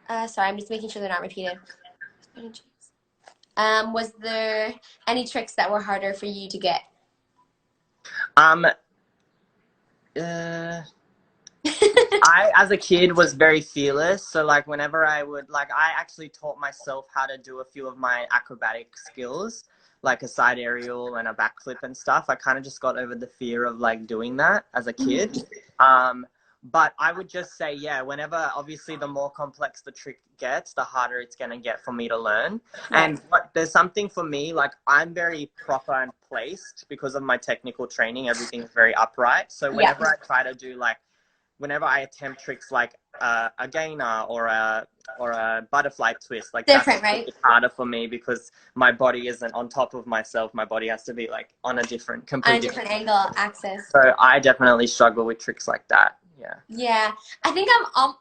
Sorry, I'm just making sure they're not repeated. Was there any tricks that were harder for you to get? Um, uh, I, as a kid, was very fearless. So, like, whenever I would, like, I actually taught myself how to do a few of my acrobatic skills, like a side aerial and a backflip and stuff. I kind of just got over the fear of, like, doing that as a kid. Um, but I would just say, yeah, whenever, obviously, the more complex the trick gets, the harder it's going to get for me to learn. Right. And there's something for me, like, I'm very proper and placed because of my technical training. Everything's very upright. So, Yeah. whenever I try to do, like, whenever I attempt tricks like a gainer or a butterfly twist, like that's Different, right? harder for me because my body isn't on top of myself. My body has to be like on a different, On a completely different different. angle, axis. So I definitely struggle with tricks like that. Yeah. Yeah, I think I'm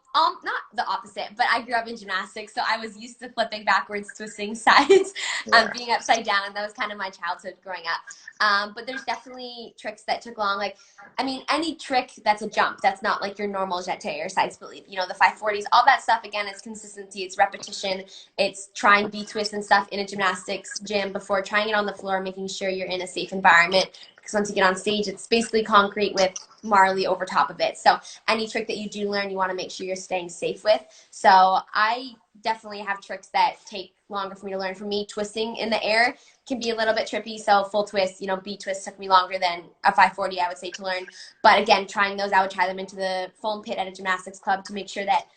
not the opposite, but I grew up in gymnastics, so I was used to flipping backwards, twisting sides, Yeah. being upside down, and that was kind of my childhood growing up. But there's definitely tricks that took long. Like, I mean, any trick that's a jump, that's not like your normal jeté or side split. You know, the 540s, all that stuff. Again, it's consistency, it's repetition, it's trying B twists and stuff in a gymnastics gym before trying it on the floor, making sure you're in a safe environment. Because once you get on stage, it's basically concrete with Marley over top of it. So any trick that you do learn, you want to make sure you're staying safe with. So I definitely have tricks that take longer for me to learn. For me, twisting in the air can be a little bit trippy. So full twist, you know, B twist took me longer than a 540, I would say, to learn. But again, trying those, I would try them into the foam pit at a gymnastics club to make sure that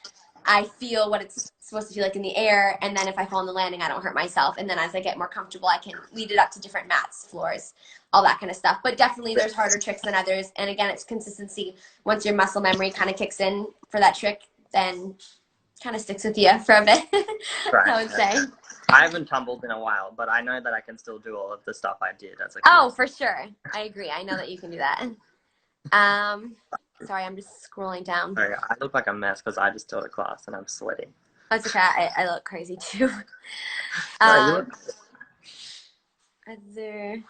I feel what it's supposed to feel like in the air, and then if I fall on the landing, I don't hurt myself. And then as I get more comfortable, I can lead it up to different mats, floors, all that kind of stuff. But definitely there's harder tricks than others. And again, it's consistency. Once your muscle memory kind of kicks in for that trick, then kind of sticks with you for a bit, Right. I would say. I haven't tumbled in a while, but I know that I can still do all of the stuff I did as a kid. Oh, for sure. I agree. I know that you can do that. Sorry, I'm just scrolling down. Sorry, I look like a mess because I just taught a class and I'm sweating. That's okay. I look crazy too. No, you look. Are there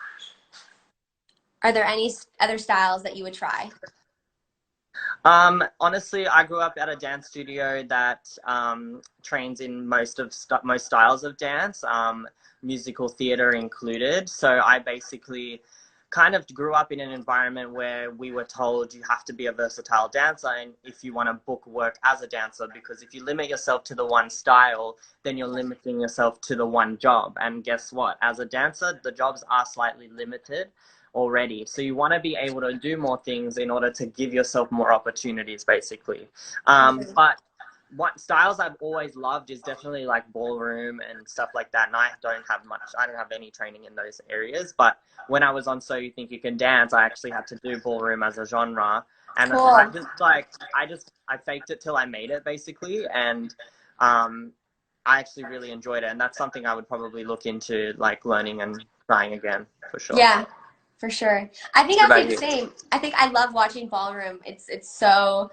Are there any other styles that you would try? Honestly, I grew up at a dance studio that trains in most styles of dance, musical theater included. So I basically kind of grew up in an environment where we were told you have to be a versatile dancer and if you want to book work as a dancer, because if you limit yourself to the one style, then you're limiting yourself to the one job. And guess what? As a dancer, the jobs are slightly limited already. So you want to be able to do more things in order to give yourself more opportunities, basically. But what styles I've always loved is definitely like ballroom and stuff like that. And I don't have any training in those areas. But when I was on So You Think You Can Dance, I actually had to do ballroom as a genre. And Cool. I faked it till I made it, basically. And I actually really enjoyed it. And that's something I would probably look into, like learning and trying again, for sure. Yeah, for sure. I think What I'd say about the you? same. I think I love watching ballroom. It's so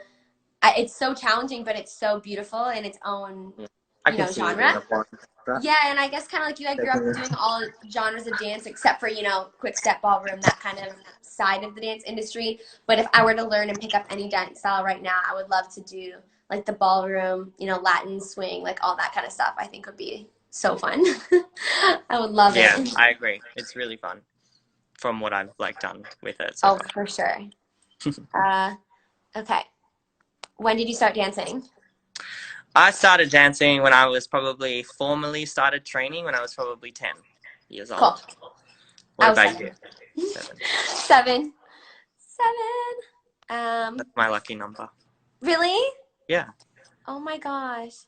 challenging, but it's so beautiful in its own, Yeah. I can see you being genre. a ballroom dancer. Yeah, and I guess kind of like you, I grew up doing all genres of dance except for, quick step ballroom, that kind of side of the dance industry. But if I were to learn and pick up any dance style right now, I would love to do like the ballroom, Latin swing, like all that kind of stuff. I think would be so fun. I would love Yeah, it. I agree. It's really fun from what I've like done with it so Oh, far. for sure. Okay. When did you start dancing? I started dancing when I was probably formally started training when I was probably 10 years Cool. old. I What was about 7. you? 7. 7. 7. That's my lucky number. Really? Yeah. Oh my gosh.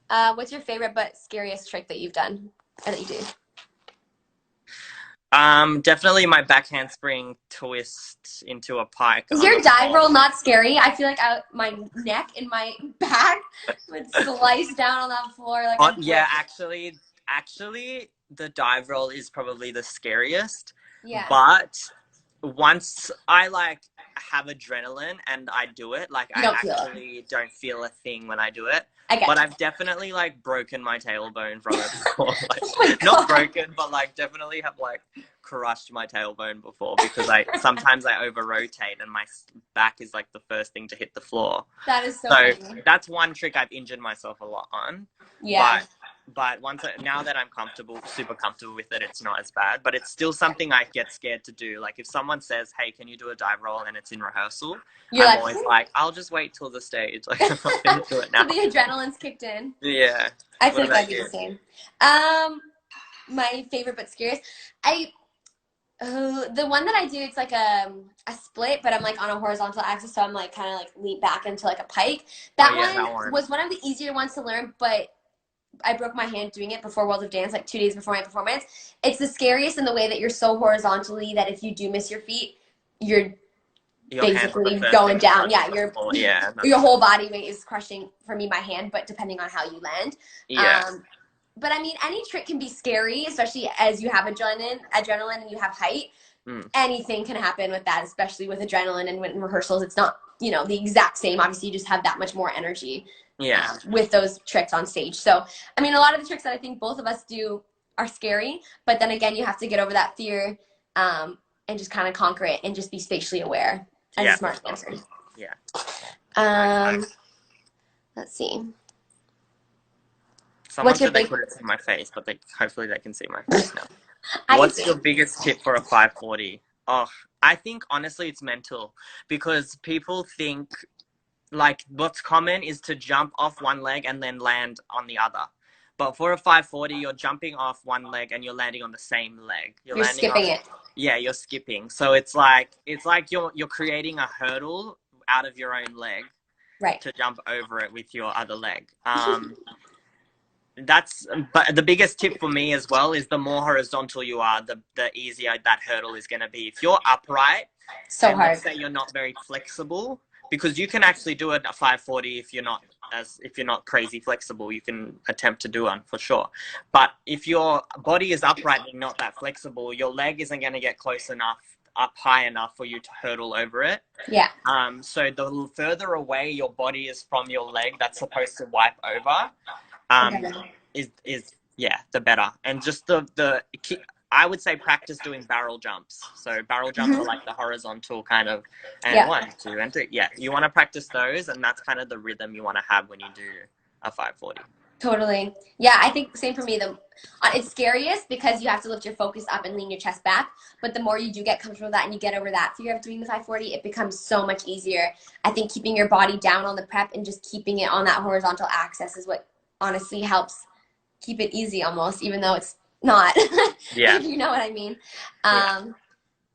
What's your favorite but scariest trick that you've done or that you do? Definitely my back handspring twist into a pike. Is your dive roll not scary? I feel like my neck and my back would slice down on that floor like Yeah, actually, the dive roll is probably the scariest. Yeah. But once I like have adrenaline and I do it, like You I don't feel it. actually don't feel a thing when I do it. I get But you. I've definitely like broken my tailbone from it before. Like, Oh my not God. broken, but like definitely have like crushed my tailbone before because I sometimes I over rotate and my back is like the first thing to hit the floor. That is so So funny. that's one trick I've injured myself a lot on. Yeah. But now that I'm super comfortable with it, it's not as bad. But it's still something I get scared to do. Like if someone says, "Hey, can you do a dive roll?" and it's in rehearsal, You're I'm like, always like, "I'll just wait till the stage. Like I'm not gonna do it so now." the adrenaline's kicked in. Yeah. I What feel like that'd about be you? the same. My favorite but scariest. I the one that I do, it's like a split, but I'm like on a horizontal axis, so I'm like kind of like lean back into like a pike. Oh That yeah, one that one. was one of the easier ones to learn, but I broke my hand doing it before World of Dance, like 2 days before my performance. It's the scariest in the way that you're so horizontally that if you do miss your feet, you're Your hands are the basically first going thing to down. touch Yeah, the floor. Yeah, your that's whole body weight is crushing for me my hand, but depending on how you land. yeah. But I mean, any trick can be scary, especially as you have adrenaline, and you have height. Mm. Anything can happen with that, especially with adrenaline and in rehearsals. It's not, the exact same. Obviously, you just have that much more energy Yeah. with those tricks on stage. So, I mean, a lot of the tricks that I think both of us do are scary, but then again, you have to get over that fear and just kind of conquer it and just be spatially aware as a Yeah. smart dancer. Yeah. Let's see. Someone What's your said they big? couldn't see my face, but hopefully they can see my face now. I can What's see. your biggest tip for a 540? Oh, I think honestly it's mental because people think like what's common is to jump off one leg and then land on the other. But for a 540, you're jumping off one leg and you're landing on the same leg. You're You're landing skipping off, it. yeah, you're skipping. So it's like you're creating a hurdle out of your own leg Right. to jump over it with your other leg. But the biggest tip for me as well is the more horizontal you are, the easier that hurdle is going to be. If you're upright So and hard. let's say you're not very flexible, because you can actually do it at 540 if you're not crazy flexible, you can attempt to do one for sure. But if your body is upright and not that flexible, your leg isn't going to get close enough up high enough for you to hurdle over it. Yeah. So the further away your body is from your leg that's supposed to wipe over, Okay. is yeah, the better. And just I would say practice doing barrel jumps. So barrel jumps are like the horizontal kind of, and Yeah. 1, 2, and 3. Yeah, you want to practice those, and that's kind of the rhythm you want to have when you do a 540. Totally. Yeah, I think same for me. It's scariest because you have to lift your focus up and lean your chest back. But the more you do get comfortable with that and you get over that fear of doing the 540, it becomes so much easier. I think keeping your body down on the prep and just keeping it on that horizontal axis is what honestly helps keep it easy almost, even though it's not. Yeah. If you know what I mean. Yeah.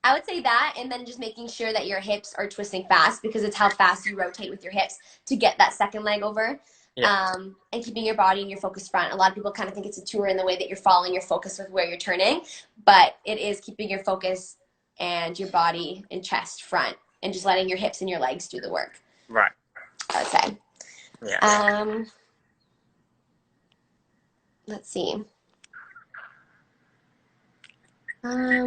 I would say that, and then just making sure that your hips are twisting fast because it's how fast you rotate with your hips to get that second leg over. Yeah. And keeping your body and your focus front. A lot of people kind of think it's a tour in the way that you're following your focus with where you're turning, but it is keeping your focus and your body and chest front and just letting your hips and your legs do the work. Right. I would say. Yeah. Let's see. Let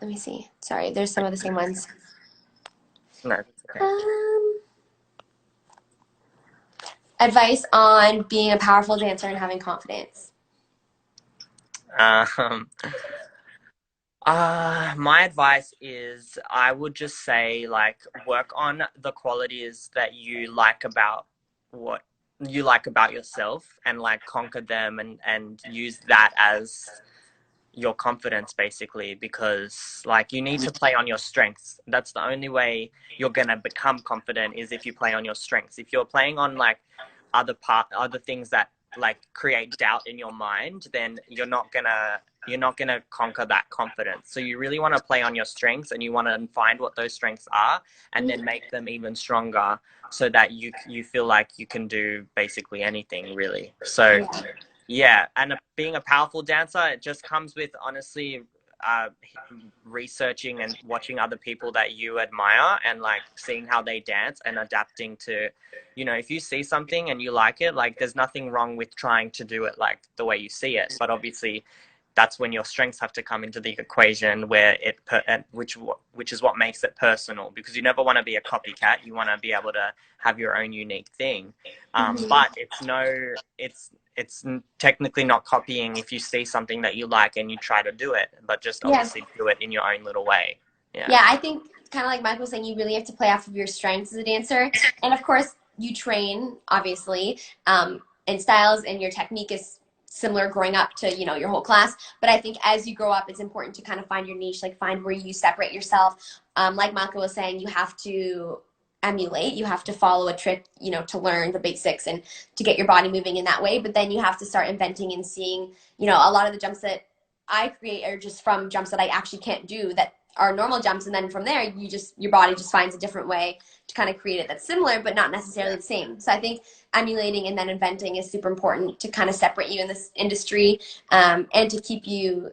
me see. Sorry, there's some of the same ones. No, it's okay. Advice on being a powerful dancer and having confidence. My advice is I would just say like work on the qualities that you like about what you like about yourself and like conquer them and use that as your confidence basically, because like you need to play on your strengths. That's the only way you're gonna become confident is if you play on your strengths. If you're playing on like other things that like create doubt in your mind, then you're not gonna conquer that confidence. So you really want to play on your strengths and you want to find what those strengths are and then make them even stronger so that you feel like you can do basically anything really. So yeah, and being a powerful dancer, it just comes with honestly researching and watching other people that you admire and like seeing how they dance and adapting to, if you see something and you like it, like there's nothing wrong with trying to do it like the way you see it. But obviously that's when your strengths have to come into the equation, where which is what makes it personal, because you never want to be a copycat. You want to be able to have your own unique thing. But it's technically not copying if you see something that you like and you try to do it, but just obviously do it in your own little way. Yeah, I think kind of like Michael was saying, you really have to play off of your strengths as a dancer. And of course, you train, obviously, in styles, and your technique is similar growing up to, you know, your whole class. But I think as you grow up, it's important to kind of find your niche, like find where you separate yourself. Like Michael was saying, you have to emulate, you have to follow a trick, you know, to learn the basics and to get your body moving in that way. But then you have to start inventing and seeing, you know, a lot of the jumps that I create are just from jumps that I actually can't do that are normal jumps, and then from there your body just finds a different way to kind of create it that's similar but not necessarily the same. So I think emulating and then inventing is super important to kind of separate you in this industry, and to keep you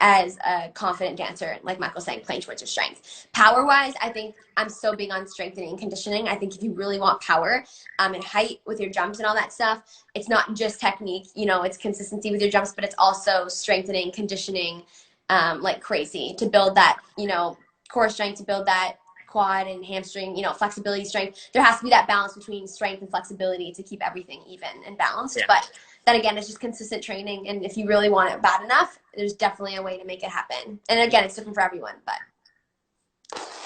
as a confident dancer, like Michael was saying, playing towards your strength. Power wise, I think I'm so big on strengthening and conditioning. I think if you really want power and height with your jumps and all that stuff, it's not just technique, you know, it's consistency with your jumps, but it's also strengthening, conditioning, like crazy, to build that, you know, core strength, to build that quad and hamstring, you know, flexibility, strength. There has to be that balance between strength and flexibility to keep everything even and balanced. But then again, it's just consistent training, and if you really want it bad enough, there's definitely a way to make it happen. And again, it's different for everyone, but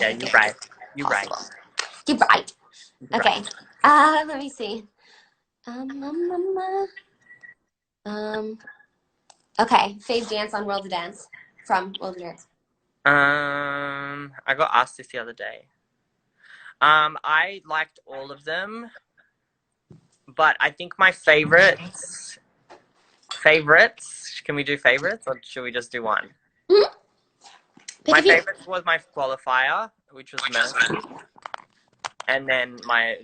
yeah, you're right. You're right. You're right. Okay. Let me see. Okay, fave dance on World of Dance from World of Dance. I got asked this the other day. I liked all of them, but I think my favorites. Can we do favorites, or should we just do one? My favorites was my qualifier, which was Mercy, and then my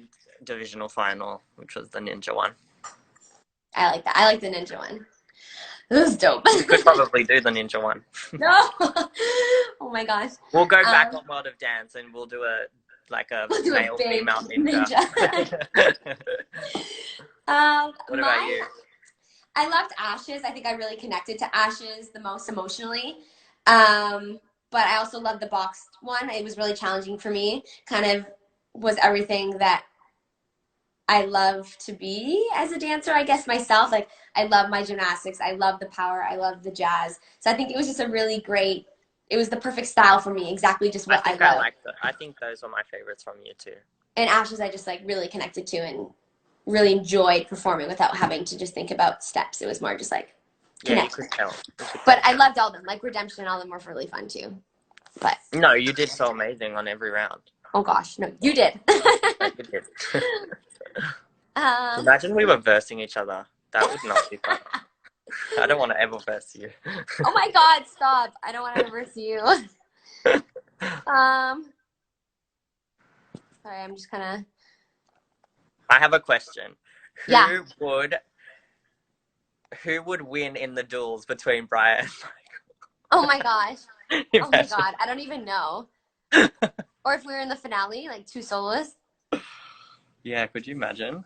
divisional final, which was the ninja one. I like that. I like the ninja one. This is dope. You could probably do the ninja one. No. Oh my gosh. We'll go back on World of Dance and we'll do a male female ninja. What about you? I loved Ashes. I think I really connected to Ashes the most emotionally. But I also loved the boxed one. It was really challenging for me. Kind of was everything that I love to be as a dancer, I guess, myself. Like, I love my gymnastics. I love the power. I love the jazz. So I think it was just a really great, it was the perfect style for me. Exactly just what I love. I think those were my favorites from you too. And Ashes, I just like really connected to and really enjoyed performing without having to just think about steps. It was more just like connect. Yeah, you could tell. But I loved all of them. Like Redemption and all of them were really fun too. But no, you did so amazing on every round. Oh gosh, no, you did. You did. Imagine we were versing each other. That would not be fun. I don't want to ever verse you. Oh my God, stop. I don't want to verse you. Sorry, I'm just kind of... I have a question. Who would win in the duels between BRIAR and Michael? Oh my gosh. Oh my God, I don't even know. Or if we were in the finale, like two soloists. Yeah, could you imagine?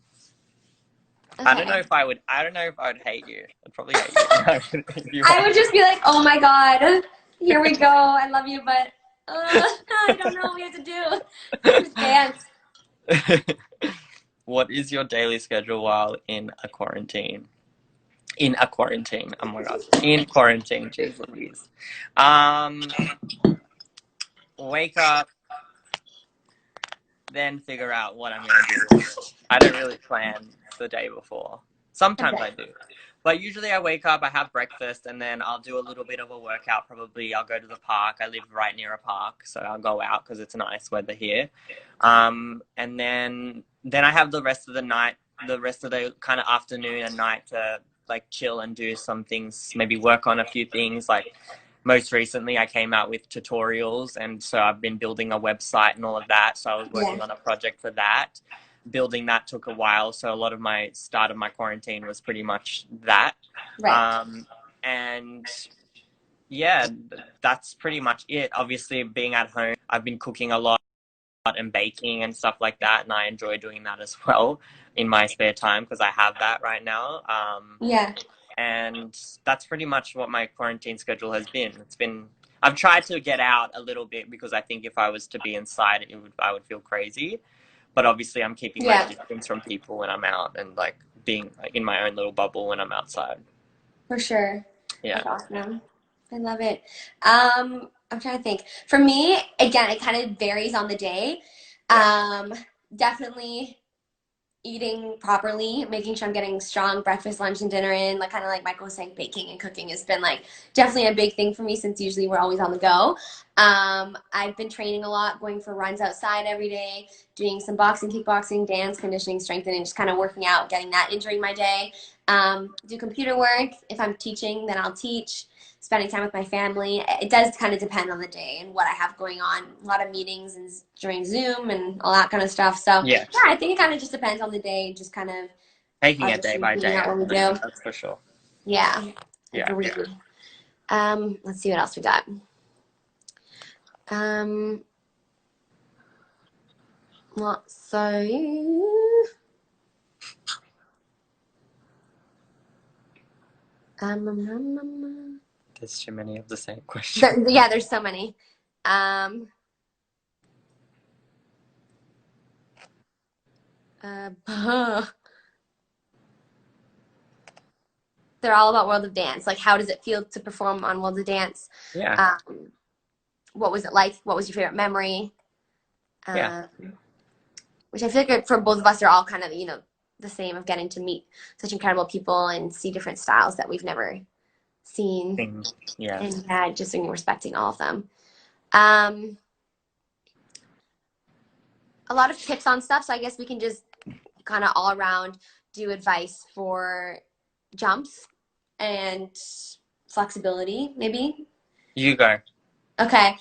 Okay. I don't know if I would hate you. I'd probably hate you. I would just be like, oh my God, here we go. I love you, but I don't know what we have to do. Just dance. What is your daily schedule while in a quarantine? In a quarantine. Oh my God. In quarantine. Jeez Louise. Wake up, then figure out what I'm going to do. I don't really plan the day before. Sometimes I do. But usually I wake up, I have breakfast, and then I'll do a little bit of a workout probably. I'll go to the park. I live right near a park, so I'll go out because it's nice weather here. And then I have the rest of the night, the rest of the kind of afternoon and night to like chill and do some things, maybe work on a few things. Like most recently I came out with tutorials, and so I've been building a website and all of that. So I was working on a project for that. Building that took a while, so a lot of my start of my quarantine was pretty much that. Right. And yeah, that's pretty much it. Obviously, being at home, I've been cooking a lot and baking and stuff like that, and I enjoy doing that as well in my spare time because I have that right now. And that's pretty much what my quarantine schedule has been. I've tried to get out a little bit because I think if I was to be inside, I would feel crazy. But obviously I'm keeping my distance from people when I'm out, and like being in my own little bubble when I'm outside. For sure. Yeah. That's awesome. I love it. I'm trying to think. For me, again, it kind of varies on the day. Definitely eating properly, making sure I'm getting strong breakfast, lunch, and dinner in. Like kind of like Michael was saying, baking and cooking has been like definitely a big thing for me since usually we're always on the go. I've been training a lot, going for runs outside every day, doing some boxing, kickboxing, dance, conditioning, strengthening, just kind of working out, getting that in during my day. Do computer work. If I'm teaching, then I'll teach. Spending time with my family. It does kind of depend on the day and what I have going on. A lot of meetings and during Zoom and all that kind of stuff. So yeah, I think it kind of just depends on the day. Just kind of taking it day by day. That's for sure. Yeah. Agreed. Let's see what else we got. There's too many of the same questions. Yeah, there's so many. They're all about World of Dance. Like, how does it feel to perform on World of Dance? Yeah. What was it like? What was your favorite memory? Which I feel like for both of us are all kind of, you know, the same, of getting to meet such incredible people and see different styles that we've never seen. Yeah. And just respecting all of them. A lot of tips on stuff, so I guess we can just kind of all around do advice for jumps and flexibility, maybe. You go. Okay.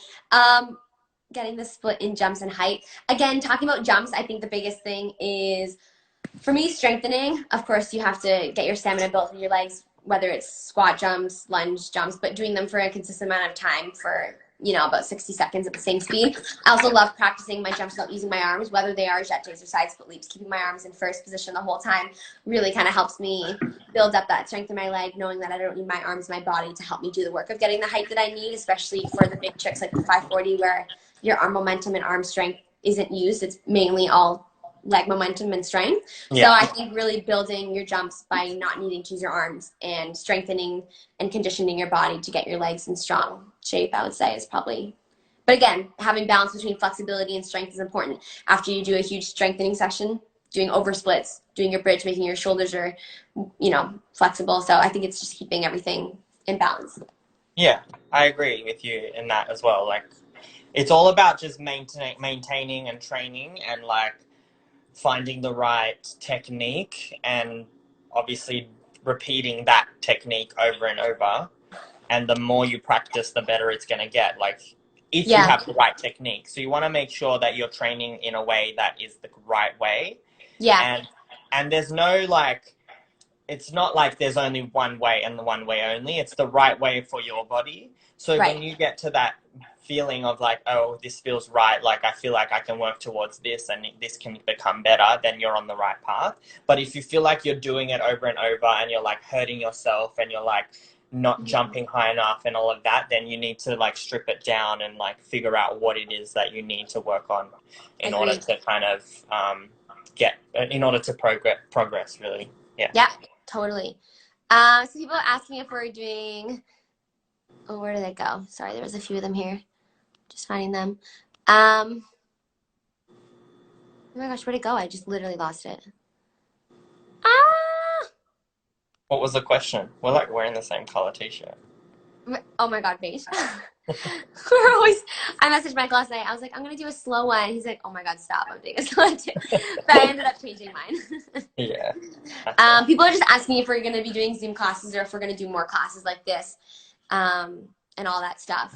Getting the split in jumps and height. Again, talking about jumps, I think the biggest thing is, for me, strengthening. Of course, you have to get your stamina built in your legs, whether it's squat jumps, lunge jumps, but doing them for a consistent amount of time for, you know, about 60 seconds at the same speed. I also love practicing my jumps without using my arms, whether they are jetés or side split leaps. Keeping my arms in first position the whole time really kind of helps me build up that strength in my leg, knowing that I don't need my arms, my body to help me do the work of getting the height that I need, especially for the big tricks like the 540, where your arm momentum and arm strength isn't used. It's mainly all leg momentum and strength. So I think really building your jumps by not needing to use your arms and strengthening and conditioning your body to get your legs in strong shape, I would say, is probably. But again, having balance between flexibility and strength is important. After you do a huge strengthening session, doing over splits, doing your bridge, making your shoulders are, you know, flexible. So I think it's just keeping everything in balance. Yeah, I agree with you in that as well. Like, it's all about just maintaining and training, and like finding the right technique, and obviously repeating that technique over and over. And the more you practice, the better it's going to get. Like, if you have the right technique. So you want to make sure that you're training in a way that is the right way. Yeah. And there's no, like, it's not like there's only one way and the one way only. It's the right way for your body. So when you get to that feeling of like, oh, this feels right, like I feel like I can work towards this and this can become better, then you're on the right path. But if you feel like you're doing it over and over and you're like hurting yourself and you're like not jumping high enough and all of that, then you need to like strip it down and like figure out what it is that you need to work on in order to kind of in order to progress really. Yeah, totally. So people ask me if we're doing, where did they go? Sorry, there was a few of them here. Just finding them. Oh my gosh, where'd it go? I just literally lost it. What was the question? We're like wearing the same color t-shirt. Oh my god, beige. I messaged Michael last night. I was like, I'm gonna do a slow one. He's like, oh my god, stop, I'm doing a slow one too. But I ended up changing mine. Yeah. People are just asking if we're gonna be doing Zoom classes or if we're gonna do more classes like this, and all that stuff.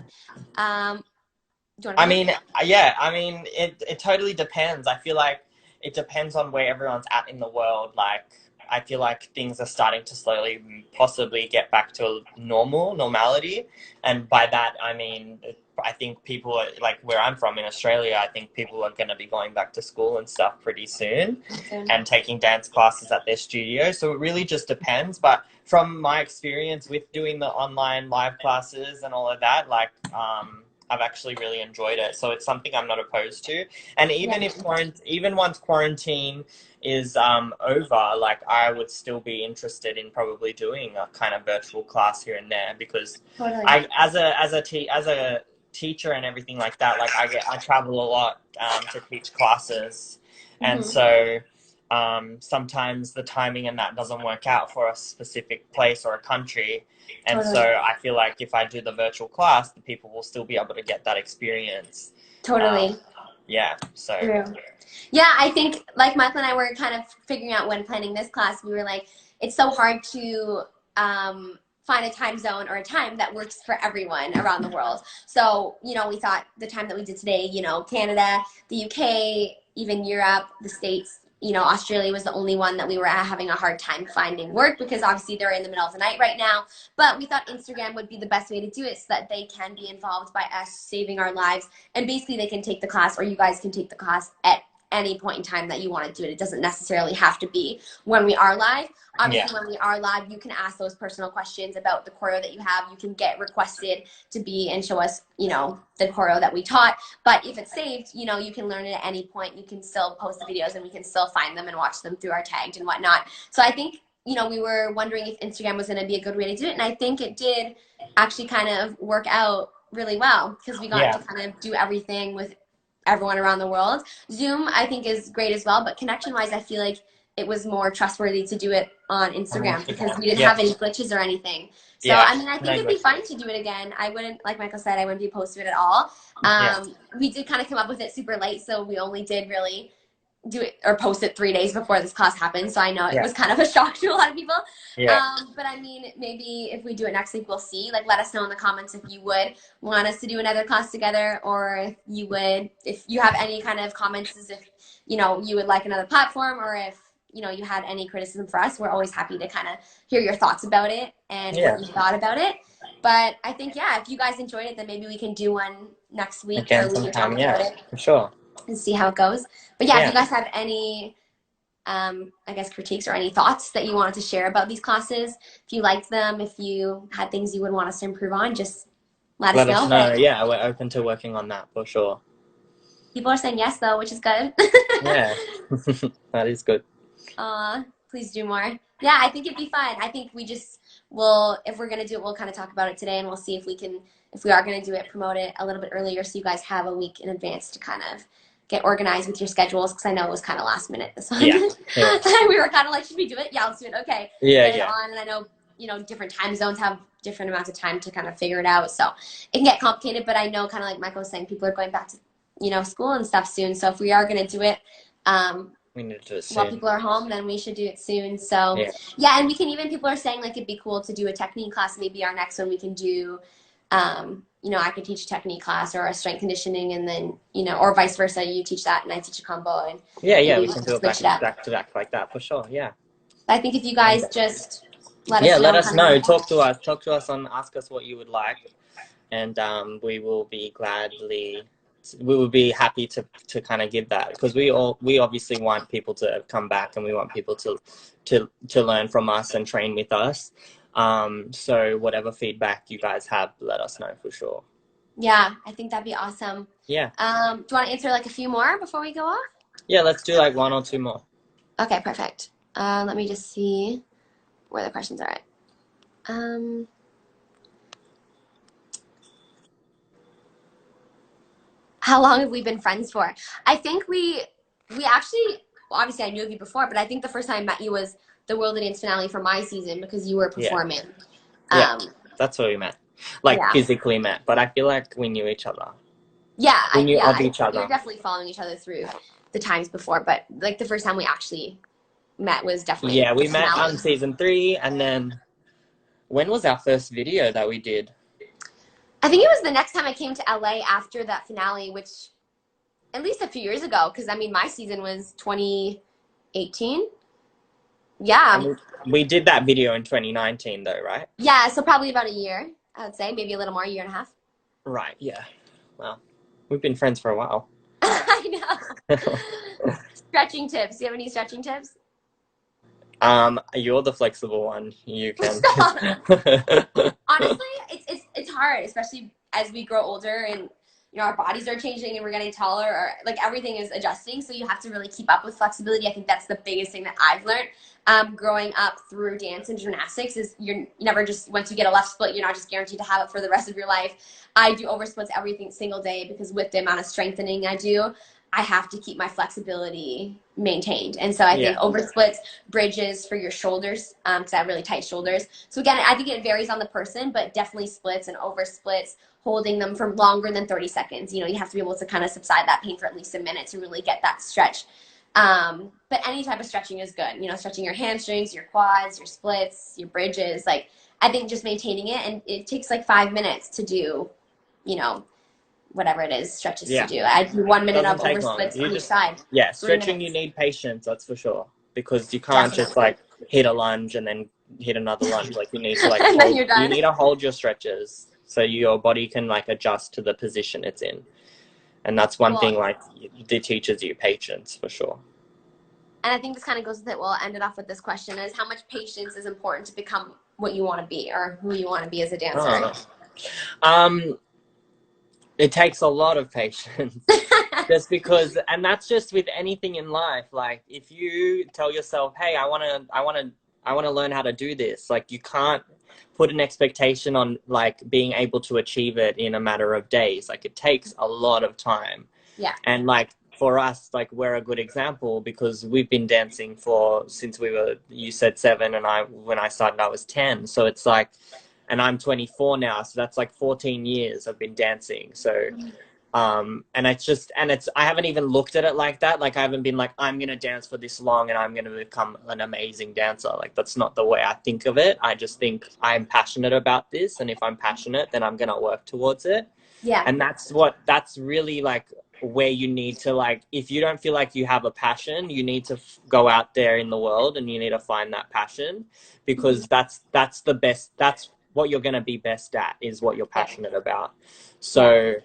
It totally depends. I feel like it depends on where everyone's at in the world. Like, I feel like things are starting to slowly possibly get back to normality. And by that, I mean, I think people are, like where I'm from in Australia, I think people are going to be going back to school and stuff pretty soon and taking dance classes at their studio. So it really just depends. But from my experience with doing the online live classes and all of that, like, I've actually really enjoyed it. So it's something I'm not opposed to. And even if even once quarantine is over, like I would still be interested in probably doing a kind of virtual class here and there, because I, as a teacher and everything like that, like I travel a lot to teach classes, and so sometimes the timing and that doesn't work out for a specific place or a country. And so I feel like if I do the virtual class, the people will still be able to get that experience. Yeah, so. True. Yeah, I think like Michael and I were kind of figuring out when planning this class, we were like, it's so hard to find a time zone or a time that works for everyone around the world. So, you know, we thought the time that we did today, you know, Canada, the UK, even Europe, the States, you know, Australia was the only one that we were having a hard time finding work, because obviously they're in the middle of the night right now. But we thought Instagram would be the best way to do it, so that they can be involved by us saving our lives. And basically they can take the class, or you guys can take the class at any point in time that you want to do it. It doesn't necessarily have to be when we are live. Obviously, when we are live, you can ask those personal questions about the choreo that you have. You can get requested to be and show us, you know, the choreo that we taught. But if it's saved, you know, you can learn it at any point. You can still post the videos, and we can still find them and watch them through our tagged and whatnot. So I think, you know, we were wondering if Instagram was going to be a good way to do it. And I think it did actually kind of work out really well, because we got to kind of do everything with everyone around the world. Zoom, I think, is great as well, but connection-wise, I feel like it was more trustworthy to do it on Instagram, because we didn't have any glitches or anything. So, I mean, I think it'd be fine to do it again. I wouldn't, like Michael said, I wouldn't be opposed to it at all. We did kind of come up with it super late, so we only did really do it or post it 3 days before this class happened. So I know it was kind of a shock to a lot of people. But I mean, maybe if we do it next week, we'll see. Like, let us know in the comments if you would want us to do another class together, or if you would, if you have any kind of comments as if, you know, you would like another platform, or if, you know, you had any criticism for us. We're always happy to kind of hear your thoughts about it and what you thought about it. But I think, if you guys enjoyed it, then maybe we can do one next week. Again, or we can talk about it. For sure. And see how it goes. But if you guys have any, I guess, critiques or any thoughts that you wanted to share about these classes, if you liked them, if you had things you would want us to improve on, just let us know. Yeah, we're open to working on that for sure. People are saying yes, though, which is good. Yeah, that is good. Please do more. Yeah, I think it'd be fun. I think we just will, if we're going to do it, we'll kind of talk about it today, and we'll see if we can, if we are going to do it, promote it a little bit earlier, so you guys have a week in advance to kind of get organized with your schedules, because I know it was kind of last minute this one. We were kind of like, should we do it? Yeah, let's do it. Okay. And I know, you know, different time zones have different amounts of time to kind of figure it out, so it can get complicated. But I know, kind of like Michael was saying, people are going back to, you know, school and stuff soon. So if we are going to do it, we need to do it soon. While people are home, then we should do it soon. So and we can even, people are saying like it'd be cool to do a technique class. Maybe our next one we can do, you know, I could teach a technique class or a strength conditioning, and then, you know, or vice versa, you teach that and I teach a combo, and we can do it back to back like that for sure. I think if you guys just let us know, talk to us and ask us what you would like, and we will be happy to kind of give that, because we obviously want people to come back, and we want people to learn from us and train with us. So whatever feedback you guys have, let us know for sure. Yeah, I think that'd be awesome. Do you want to answer like a few more before we go off? Yeah, let's do like one or two more. Okay, perfect. Let me just see where the questions are at. How long have we been friends for? I think we actually, well, obviously I knew of you before, but I think the first time I met you was the World of Dance finale for my season, because you were performing. That's where we met. Like physically met, but I feel like we knew each other. We knew of each other. We were definitely following each other through the times before, but like the first time we actually met was definitely we met on season 3, and then when was our first video that we did? I think it was the next time I came to LA after that finale, which at least a few years ago, because I mean my season was 2018. Yeah. And we did that video in 2019 though, right? Yeah. So probably about a year, I would say, maybe a little more, a year and a half. Right, yeah. Well, we've been friends for a while. I know. Stretching tips. Do you have any stretching tips? You're the flexible one. You can. Honestly, it's hard, especially as we grow older and our bodies are changing and we're getting taller, or like everything is adjusting. So you have to really keep up with flexibility. I think that's the biggest thing that I've learned growing up through dance and gymnastics is you're never just, once you get a left split, you're not just guaranteed to have it for the rest of your life. I do over splits every single day because with the amount of strengthening I do, I have to keep my flexibility maintained. And so I think over splits, bridges for your shoulders, because I have really tight shoulders. So again, I think it varies on the person, but definitely splits and over splits, holding them for longer than 30 seconds. You have to be able to kind of subside that pain for at least a minute to really get that stretch. But any type of stretching is good. Stretching your hamstrings, your quads, your splits, your bridges. Like, I think just maintaining it, and it takes like 5 minutes to do, whatever it is, stretches to do. I do 1 minute of over splits on each side. Yeah, stretching, you need patience, that's for sure. Because you can't just like hit a lunge and then hit another lunge. Like you need to like and then you're done. You need to hold your stretches so your body can like adjust to the position it's in. And that's one thing like it teaches you patience for sure. And I think this kind of goes with it. Well, I'll end it off with this question: is how much patience is important to become what you want to be or who you want to be as a dancer? It takes a lot of patience. Just because, and that's just with anything in life. Like if you tell yourself, hey, I want to learn how to do this, like you can't put an expectation on like being able to achieve it in a matter of days. Like it takes a lot of time. Yeah. And like for us, like we're a good example because we've been dancing since you said 7 and when I started I was 10. So it's like, and I'm 24 now, so that's like 14 years I've been dancing. So and I haven't even looked at it like that. Like I haven't been like, I'm gonna dance for this long and I'm gonna become an amazing dancer. Like that's not the way I think of it. I just think I'm passionate about this, and if I'm passionate, then I'm gonna work towards it. Yeah. And that's really like where you need to, like, if you don't feel like you have a passion, you need to go out there in the world and you need to find that passion, because that's the best, that's what you're going to be best at, is what you're passionate about. So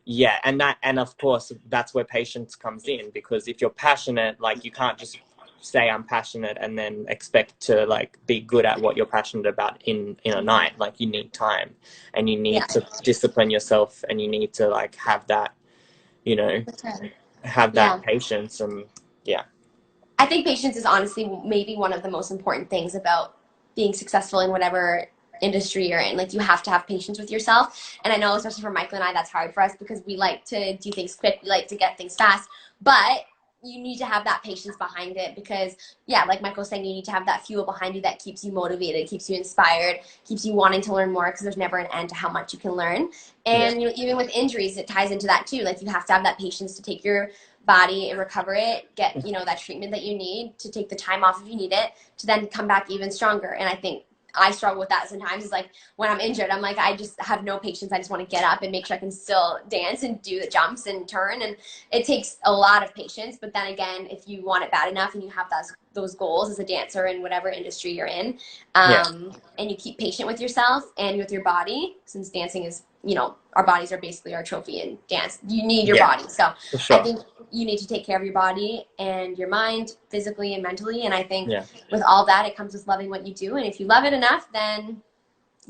yeah, and of course that's where patience comes in, because if you're passionate, like you can't just say I'm passionate and then expect to like be good at what you're passionate about in a night. Like you need time, and you need to discipline yourself, and you need to like have that, have that patience. And I think patience is honestly maybe one of the most important things about being successful in whatever industry you're in. Like you have to have patience with yourself. And I know especially for Michael and I, that's hard for us because we like to do things quick. We like to get things fast, but you need to have that patience behind it, because like Michael was saying, you need to have that fuel behind you that keeps you motivated, keeps you inspired, keeps you wanting to learn more, because there's never an end to how much you can learn. And even with injuries, it ties into that too. Like you have to have that patience to take your body and recover it, get that treatment that you need, to take the time off if you need it, to then come back even stronger. And I think I struggle with that sometimes. Is like when I'm injured, I'm like, I just have no patience. I just want to get up and make sure I can still dance and do the jumps and turn. And it takes a lot of patience. But then again, if you want it bad enough and you have those goals as a dancer in whatever industry you're in, and you keep patient with yourself and with your body, since dancing is, our bodies are basically our trophy in dance. You need your body. So I think you need to take care of your body and your mind, physically and mentally. And I think with all that, it comes with loving what you do. And if you love it enough, then,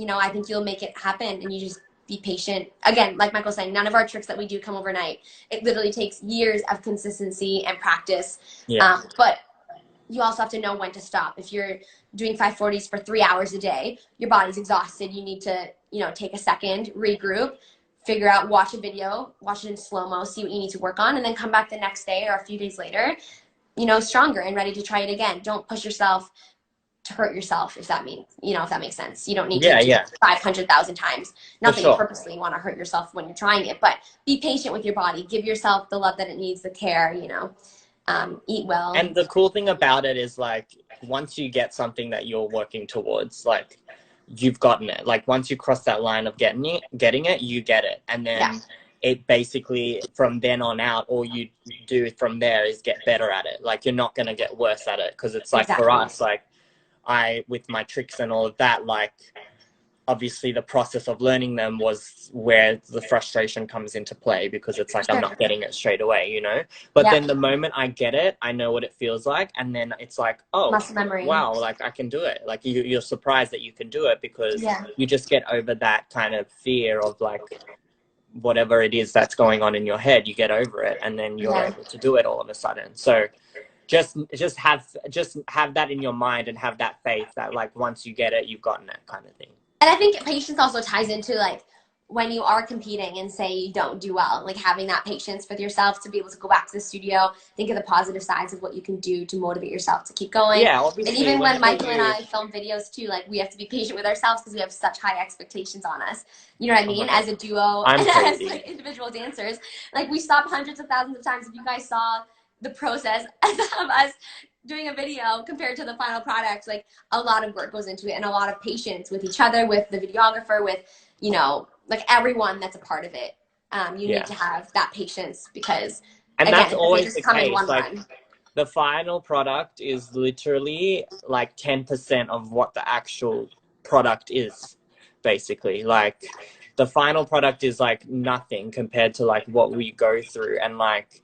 I think you'll make it happen. And you just be patient. Again, like Michael was saying, none of our tricks that we do come overnight. It literally takes years of consistency and practice. But you also have to know when to stop. If you're doing 540s for 3 hours a day, your body's exhausted. You need to, take a second, regroup, figure out, watch a video, watch it in slow-mo, see what you need to work on, and then come back the next day or a few days later, stronger and ready to try it again. Don't push yourself to hurt yourself, if that makes sense. You don't need to do it 500,000 times. Nothing purposely want to hurt yourself when you're trying it, but be patient with your body. Give yourself the love that it needs, the care, eat well. And the cool thing about it is, like, once you get something that you're working towards, like, you've gotten it. Like, once you cross that line of getting it, you get it. And then it basically, from then on out, all you do from there is get better at it. Like, you're not going to get worse at it, because it's like, for us, like, with my tricks and all of that, like, obviously the process of learning them was where the frustration comes into play, because it's like, I'm not getting it straight away, you know? But then the moment I get it, I know what it feels like. And then it's like, oh, muscle memory. Wow, like I can do it. Like you're surprised that you can do it, because you just get over that kind of fear of like, whatever it is that's going on in your head, you get over it, and then you're able to do it all of a sudden. So just have that in your mind, and have that faith that like, once you get it, you've gotten it, kind of thing. And I think patience also ties into like, when you are competing and say you don't do well, like having that patience with yourself to be able to go back to the studio, think of the positive sides of what you can do to motivate yourself to keep going. Yeah, obviously. And even when Michael and I film videos too, like we have to be patient with ourselves because we have such high expectations on us. You know what I mean? As a duo and as like individual dancers, like we stop hundreds of thousands of times. If you guys saw the process of us doing a video compared to the final product, like a lot of work goes into it, and a lot of patience with each other, with the videographer, with, you know, like everyone that's a part of it. You need to have that patience, because and again, that's always the case. Like the final product is literally like 10% of what the actual product is, basically. Like the final product is like nothing compared to like what we go through. And like,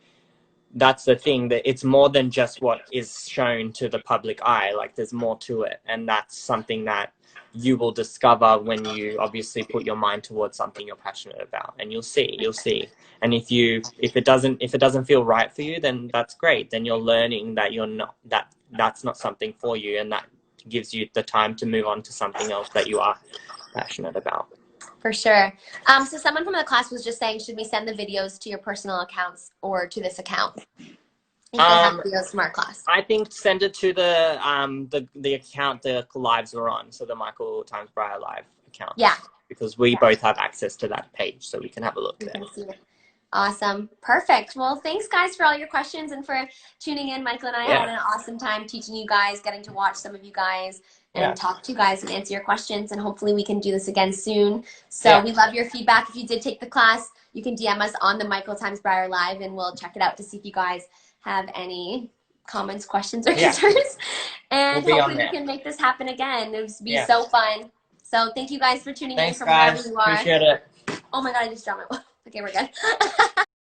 that's the thing, that it's more than just what is shown to the public eye. Like there's more to it, and that's something that you will discover when you obviously put your mind towards something you're passionate about, and you'll see. And if it doesn't feel right for you, then that's great. Then you're learning that that's not something for you, and that gives you the time to move on to something else that you are passionate about. For sure. So someone from the class was just saying, should we send the videos to your personal accounts or to this account? If they have videos from our class. I think send it to the account the lives were on, so the Michael times BRIAR live account. Yeah. Because we both have access to that page, so we can have a look there. See it. Awesome. Perfect. Well, thanks guys for all your questions and for tuning in. Michael and I had an awesome time teaching you guys, getting to watch some of you guys and talk to you guys and answer your questions, and hopefully we can do this again soon. So we love your feedback. If you did take the class, you can DM us on the Michael times BRIAR live, and we'll check it out to see if you guys have any comments, questions, or concerns. And hopefully we can make this happen again. It would be so fun. So thank you guys for tuning in from wherever you are. Appreciate it. Oh my God, I just dropped my, okay, we're good.